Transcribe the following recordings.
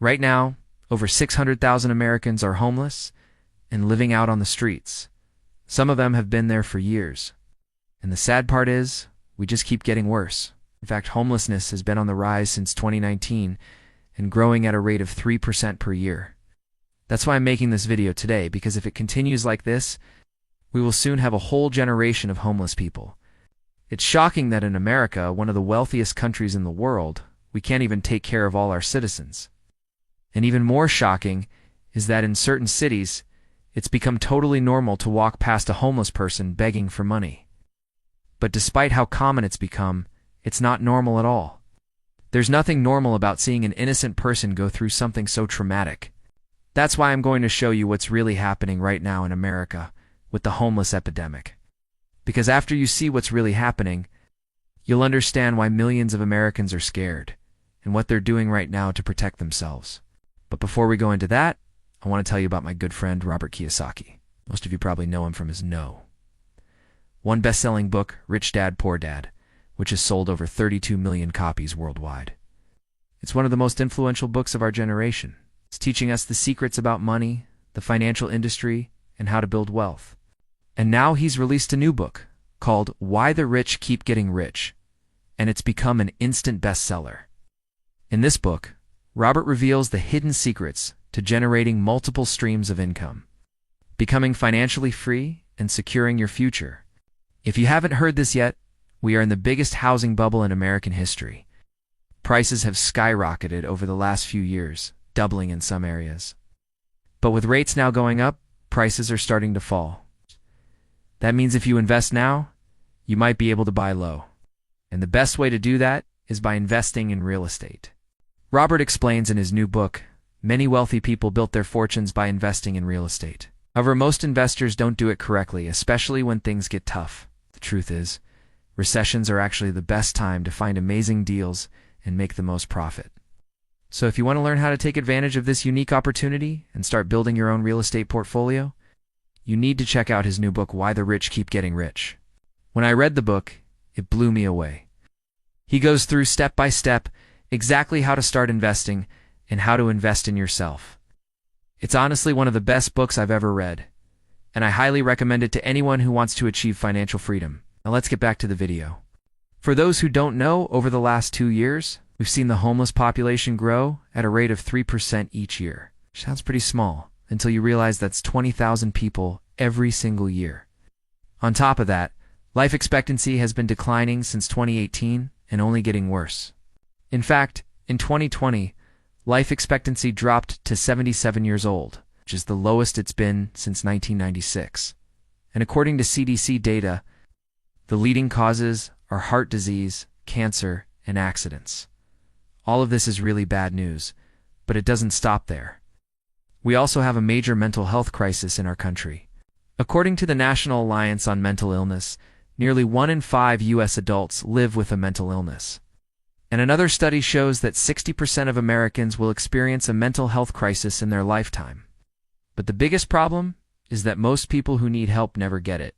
Right now, over 600,000 Americans are homeless and living out on the streets. Some of them have been there for years. And the sad part is, we just keep getting worse. In fact, homelessness has been on the rise since 2019 and growing at a rate of 3% per year. That's why I'm making this video today, because if it continues like this, we will soon have a whole generation of homeless people. It's shocking that in America, one of the wealthiest countries in the world, we can't even take care of all our citizens. And even more shocking is that in certain cities, it's become totally normal to walk past a homeless person begging for money. But despite how common it's become, it's not normal at all. There's nothing normal about seeing an innocent person go through something so traumatic. That's why I'm going to show you what's really happening right now in America with the homeless epidemic. Because after you see what's really happening, you'll understand why millions of Americans are scared and what they're doing right now to protect themselves. But before we go into that, I want to tell you about my good friend Robert Kiyosaki. Most of you probably know him from his No. One best-selling book, Rich Dad, Poor Dad, which has sold over 32 million copies worldwide. It's one of the most influential books of our generation. It's teaching us the secrets about money, the financial industry, and how to build wealth. And now he's released a new book called Why the Rich Keep Getting Rich, and it's become an instant bestseller. In this book, Robert reveals the hidden secrets to generating multiple streams of income, becoming financially free, and securing your future. If you haven't heard this yet, we are in the biggest housing bubble in American history. Prices have skyrocketed over the last few years, doubling in some areas. But with rates now going up, prices are starting to fall. That means if you invest now, you might be able to buy low. And the best way to do that is by investing in real estate. Robert explains in his new book, many wealthy people built their fortunes by investing in real estate. However, most investors don't do it correctly, especially when things get tough. The truth is, recessions are actually the best time to find amazing deals and make the most profit. So if you want to learn how to take advantage of this unique opportunity and start building your own real estate portfolio, you need to check out his new book, Why the Rich Keep Getting Rich. When I read the book, it blew me away. He goes through step by step exactly how to start investing and how to invest in yourself. It's honestly one of the best books I've ever read, and I highly recommend it to anyone who wants to achieve financial freedom. Now let's get back to the video. For those who don't know, over the last 2 years, we've seen the homeless population grow at a rate of 3% each year. Sounds pretty small, until you realize that's 20,000 people every single year. On top of that, life expectancy has been declining since 2018 and only getting worse. In fact, in 2020, life expectancy dropped to 77 years old, which is the lowest it's been since 1996. And according to CDC data, the leading causes are heart disease, cancer, and accidents. All of this is really bad news, but it doesn't stop there. We also have a major mental health crisis in our country. According to the National Alliance on Mental Illness, nearly 1 in 5 U.S. adults live with a mental illness. And another study shows that 60% of Americans will experience a mental health crisis in their lifetime. But the biggest problem is that most people who need help never get it.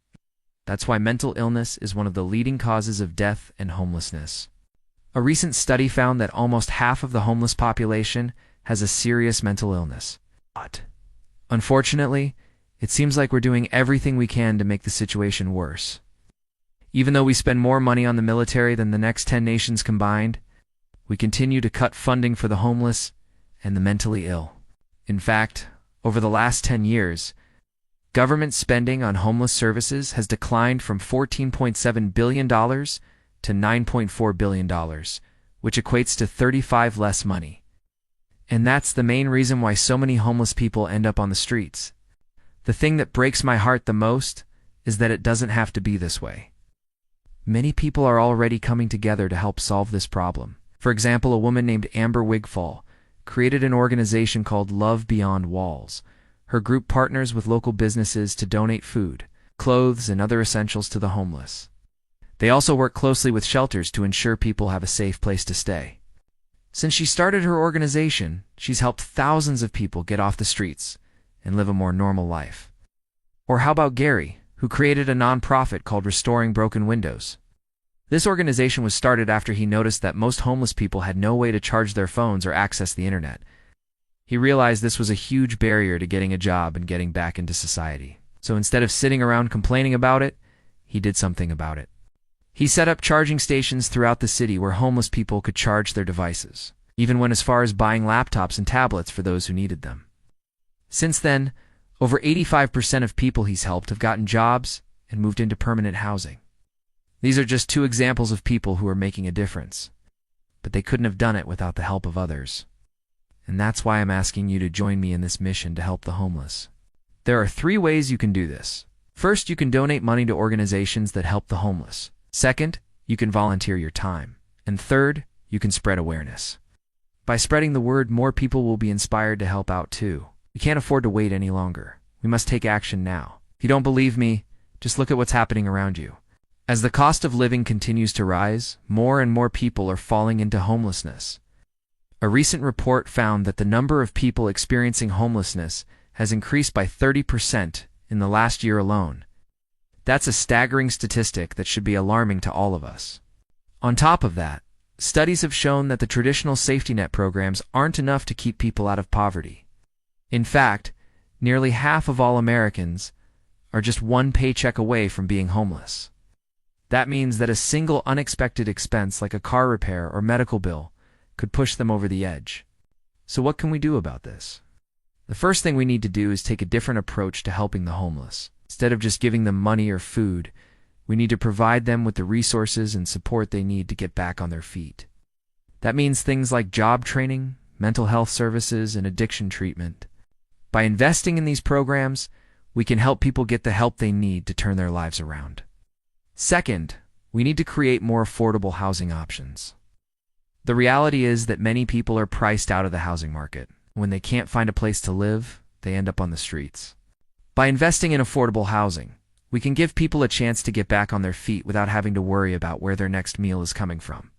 That's why mental illness is one of the leading causes of death and homelessness. A recent study found that almost half of the homeless population has a serious mental illness. But unfortunately, it seems like we're doing everything we can to make the situation worse. Even though we spend more money on the military than the next 10 nations combined, we continue to cut funding for the homeless and the mentally ill. In fact, over the last 10 years, government spending on homeless services has declined from $14.7 billion to $9.4 billion, which equates to 35 less money. And that's the main reason why so many homeless people end up on the streets. The thing that breaks my heart the most is that it doesn't have to be this way. Many people are already coming together to help solve this problem. For example, a woman named Amber Wigfall created an organization called Love Beyond Walls. Her group partners with local businesses to donate food, clothes, and other essentials to the homeless. They also work closely with shelters to ensure people have a safe place to stay. Since she started her organization, she's helped thousands of people get off the streets and live a more normal life. Or how about Gary, who created a nonprofit called Restoring Broken Windows? This organization was started after he noticed that most homeless people had no way to charge their phones or access the internet. He realized this was a huge barrier to getting a job and getting back into society. So instead of sitting around complaining about it, he did something about it. He set up charging stations throughout the city where homeless people could charge their devices, even went as far as buying laptops and tablets for those who needed them. Since then, over 85% of people he's helped have gotten jobs and moved into permanent housing. These are just two examples of people who are making a difference, but they couldn't have done it without the help of others. And that's why I'm asking you to join me in this mission to help the homeless. There are 3 ways you can do this. First, you can donate money to organizations that help the homeless. Second, you can volunteer your time. And third, you can spread awareness. By spreading the word, more people will be inspired to help out too. We can't afford to wait any longer. We must take action now. If you don't believe me, just look at what's happening around you. As the cost of living continues to rise, more and more people are falling into homelessness. A recent report found that the number of people experiencing homelessness has increased by 30% in the last year alone. That's a staggering statistic that should be alarming to all of us. On top of that, studies have shown that the traditional safety net programs aren't enough to keep people out of poverty. In fact, nearly half of all Americans are just one paycheck away from being homeless. That means that a single unexpected expense like a car repair or medical bill could push them over the edge. So what can we do about this? The first thing we need to do is take a different approach to helping the homeless. Instead of just giving them money or food, we need to provide them with the resources and support they need to get back on their feet. That means things like job training, mental health services, and addiction treatment. By investing in these programs, we can help people get the help they need to turn their lives around. Second, we need to create more affordable housing options. The reality is that many people are priced out of the housing market. When they can't find a place to live, they end up on the streets. By investing in affordable housing, we can give people a chance to get back on their feet without having to worry about where their next meal is coming from.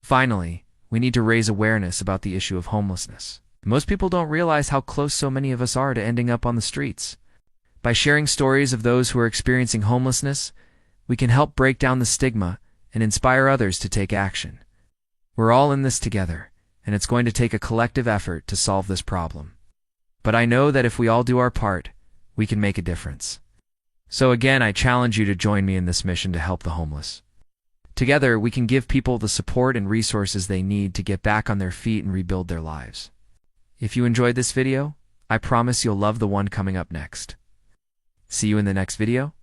Finally, we need to raise awareness about the issue of homelessness. Most people don't realize how close so many of us are to ending up on the streets. By sharing stories of those who are experiencing homelessness, we can help break down the stigma and inspire others to take action. We're all in this together, and it's going to take a collective effort to solve this problem. But I know that if we all do our part, we can make a difference. So again, I challenge you to join me in this mission to help the homeless. Together, we can give people the support and resources they need to get back on their feet and rebuild their lives. If you enjoyed this video, I promise you'll love the one coming up next. See you in the next video.